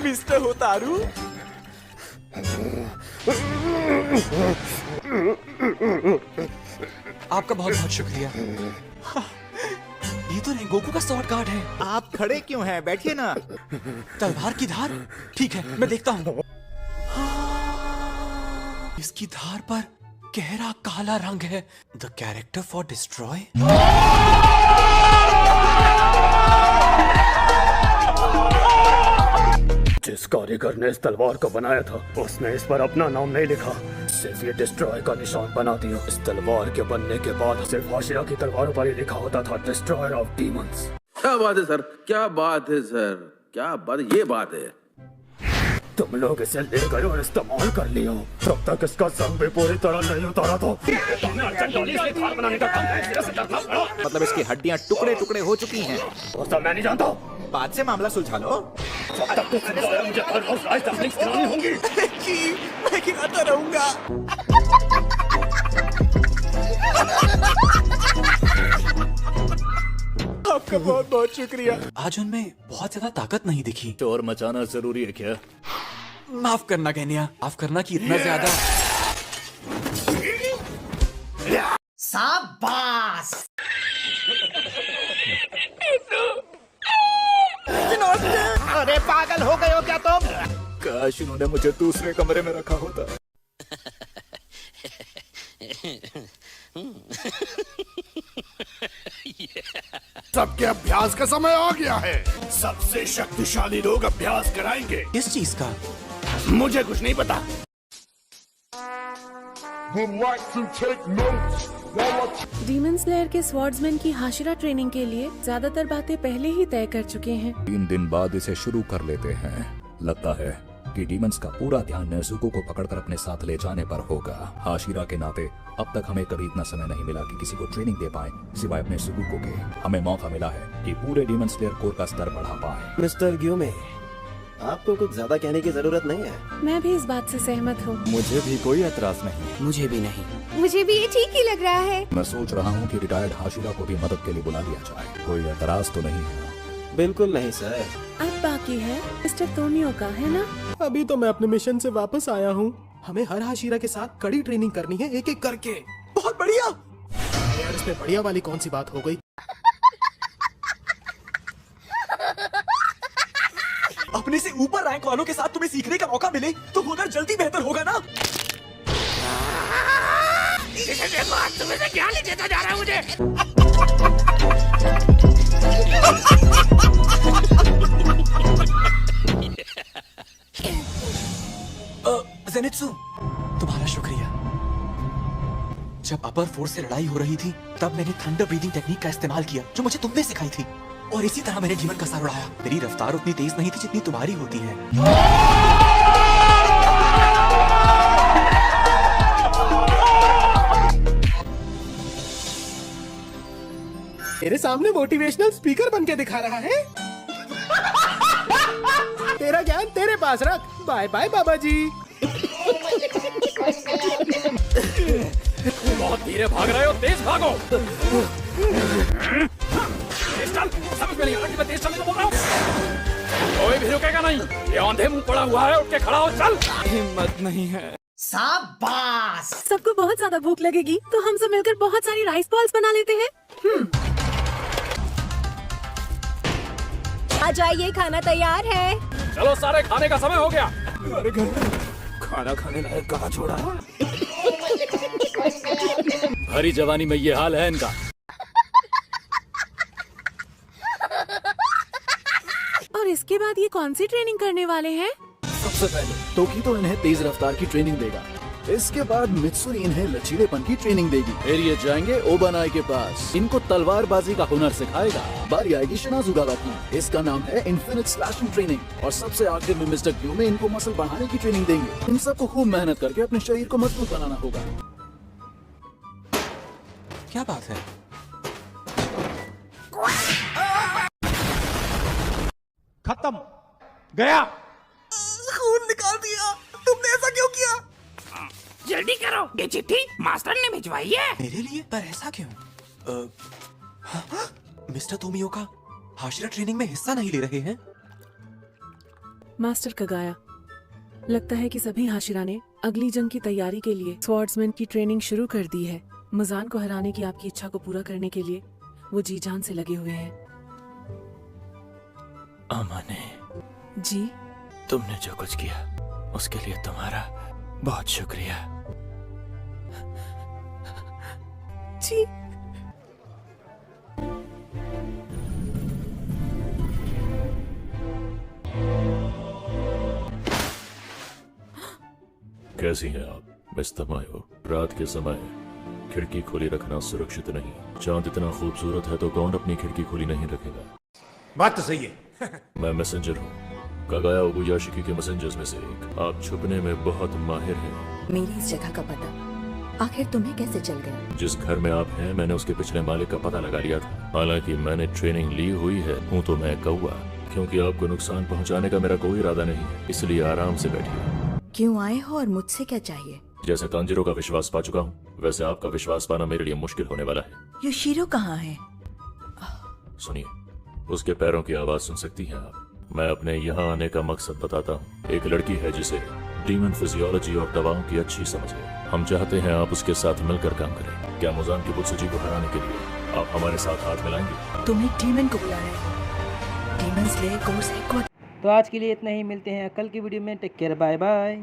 Mister होतारू। आपका बहुत बहुत शुक्रिया। ये तो रेंगोकू का स्वॉर्ड गार्ड है। आप खड़े क्यों हैं? बैठिए ना। तलवार की धार? ठीक है, मैं देखता हूँ। इसकी धार पर गहरा काला रंग है। The character for destroy. जिस कारीगर ने इस तलवार को बनाया था उसने इस पर अपना नाम नहीं लिखा, सिर्फ ये डिस्ट्रॉय का निशान बना दिया। इस तलवार के बनने के बाद सिर्फ हाशिरा की तलवारों पर ही लिखा होता था डिस्ट्रॉयर ऑफ डीमंस। क्या बात है सर, क्या बात है सर, क्या बात, ये बात है। तुम लोग इसे ले गए और इस्तेमाल कर लिया, तब तक इसका जंग भी पूरी तरह नहीं उतारा था। मतलब इसकी हड्डियां टुकड़े टुकड़े हो चुकी हैं। वो सब मैं नहीं जानता। बाद से मामला सुलझा लो। होंगी। मैं गिराता रहूंगा। आपका बहुत बहुत शुक्रिया। आज उनमें बहुत ज्यादा ताकत नहीं दिखी। शोर मचाना जरूरी है क्या? माफ करना गैनिया, माफ करना कि इतना ज्यादा। शाबाश। अरे पागल हो गए हो क्या तुम? काश उन्होंने मुझे दूसरे कमरे में रखा होता। सबके अभ्यास का समय आ गया है। सबसे शक्तिशाली लोग अभ्यास कराएंगे। किस चीज का? मुझे कुछ नहीं पता। डीमन स्लेयर के स्वॉर्ड्समैन की हाशिरा ट्रेनिंग के लिए ज्यादातर बातें पहले ही तय कर चुके हैं। 3 दिन बाद इसे शुरू कर लेते हैं। लगता है कि डीमंस का पूरा ध्यान नेज़ुको को पकड़कर अपने साथ ले जाने पर होगा। हाशिरा के नाते अब तक हमें कभी इतना समय नहीं मिला कि किसी को ट्रेनिंग दे पाए सिवाय अपने सुगुको के। हमें मौका मिला है कि पूरे डीमन स्लेयर कोर का स्तर बढ़ा पाए। मिस्टर ग्यूमे, आपको कुछ ज्यादा कहने की जरूरत नहीं है। मैं भी इस बात से सहमत हूँ। मुझे भी कोई एतराज नहीं। मुझे भी नहीं। मुझे भी ये ठीक ही लग रहा है। मैं सोच रहा हूँ कि रिटायर्ड हाशिरा को भी मदद के लिए बुला लिया जाए। कोई एतराज तो नहीं है? बिल्कुल नहीं सर। अब बाकी है मिस्टर तोमियो का, है ना? अभी तो मैं अपने मिशन से वापस आया हूँ। हमें हर हाशिरा के साथ कड़ी ट्रेनिंग करनी है, एक एक करके। बहुत बढ़िया। यार इसमें बढ़िया वाली कौन सी बात हो गई? अपने से ऊपर रैंक वालों के साथ तुम्हें सीखने का मौका मिले तो हुनर जल्दी बेहतर होगा ना। तुम्हें से क्या नहीं देता जा रहा है मुझे। ज़ेनित्सु, तुम्हारा शुक्रिया। जब अपर फोर्स से लड़ाई हो रही थी तब मैंने थंडर ब्रीदिंग टेक्निक का इस्तेमाल किया जो मुझे तुमने सिखाई थी, और इसी तरह मैंने डीमन का सर उड़ाया। मेरी रफ्तार उतनी तेज नहीं थी जितनी तुम्हारी होती है। तेरे सामने मोटिवेशनल स्पीकर बन के दिखा रहा है। तेरा ज्ञान तेरे पास रख। बाय बाय बाबा जी। बहुत धीरे भाग रहे हो, तेज भागो। तेज चल, समझ में नहीं आ रहा कि मैं तेज चलने को बोल रहा हूँ। कोई भी रुकेगा नहीं। ये आंधे मुंह पड़ा हुआ है, उठ के खड़ा हो, चल। हिम्मत नहीं है। शाबाश। सबको बहुत ज्यादा भूख लगेगी तो हम सब मिलकर बहुत सारी राइस बॉल्स बना लेते हैं। आ जाइए, खाना तैयार है। चलो सारे, खाने का समय हो गया। अरे खाना खाने लायक कहाँ छोड़ा है? भरी जवानी में ये हाल है इनका। और इसके बाद ये कौन सी ट्रेनिंग करने वाले हैं? सबसे पहले तोकितो इन्हें तेज रफ्तार की ट्रेनिंग देगा। इसके बाद मित्सुरी इन्हें लचीलेपन की ट्रेनिंग देगी। फिर ये जाएंगे ओबानाई के पास, इनको तलवारबाजी का हुनर सिखाएगा। बारी आएगी शिनाजुगावा की, इसका नाम है इन्फिनिट स्लैशिंग ट्रेनिंग। और सबसे आखिर में मिस्टर ग्यूमे इनको मसल बढ़ाने की ट्रेनिंग देंगे। इन सबको खूब मेहनत करके अपने शरीर को मजबूत बनाना होगा। क्या बात है? खत्म, गया। खून निकाल दिया। तुमने ऐसा क्यों किया? जल्दी करो, ये चिट्ठी मास्टर ने भिजवाई है मेरे लिए। पर ऐसा क्यों? मिस्टर तोमियो का हाशिरा ट्रेनिंग में हिस्सा नहीं ले रहे हैं? मास्टर कगाया, लगता है कि सभी हाशिरा ने अगली जंग की तैयारी के लिए स्वॉर्ड्समैन की ट्रेनिंग शुरू कर दी है। मजान को हराने की आपकी इच्छा को पूरा करने के लिए वो जी जान से लगे हुए हैं। अमाने, जी तुमने जो कुछ किया उसके लिए तुम्हारा बहुत शुक्रिया। जी कैसी हैं आप मिस तमायो? रात के समय खिड़की खोली रखना सुरक्षित नहीं। चांद इतना खूबसूरत है तो कौन अपनी खिड़की खोली नहीं रखेगा? बात तो सही है। मैं मैसेंजर हूँ, कगाया ओबुयाशिकी के मैसेंजर्स में से एक। आप छुपने में बहुत माहिर हैं। मेरी इस जगह का पता आखिर तुम्हें कैसे चल गया? जिस घर में आप हैं मैंने उसके पिछले मालिक का पता लगा लिया था। हालांकि मैंने ट्रेनिंग ली हुई है, हूँ तो मैं कौआ। क्योंकि आपको नुकसान पहुँचाने का मेरा कोई इरादा नहीं है, इसलिए आराम से बैठिए। क्यों आए हो और मुझसे क्या चाहिए? जैसे तांजिरो का विश्वास पा चुका हूँ, वैसे आपका विश्वास पाना मेरे लिए मुश्किल होने वाला है। योशिरो कहाँ है? सुनिए, उसके पैरों की आवाज सुन सकती हैं आप? मैं अपने यहाँ आने का मकसद बताता हूँ। एक लड़की है जिसे डीमन फिजियोलॉजी और दवाओं की अच्छी समझ है। हम चाहते हैं आप उसके साथ मिलकर काम करें। क्या मुजान की बुत्सुजी को हराने के लिए आप हमारे साथ हाथ मिलाएंगे? तुम एक डीमन को बुला रहे हो। Demon slayer course headquarter. तो आज के लिए इतना ही, मिलते हैं कल की वीडियो में। Take care, bye bye.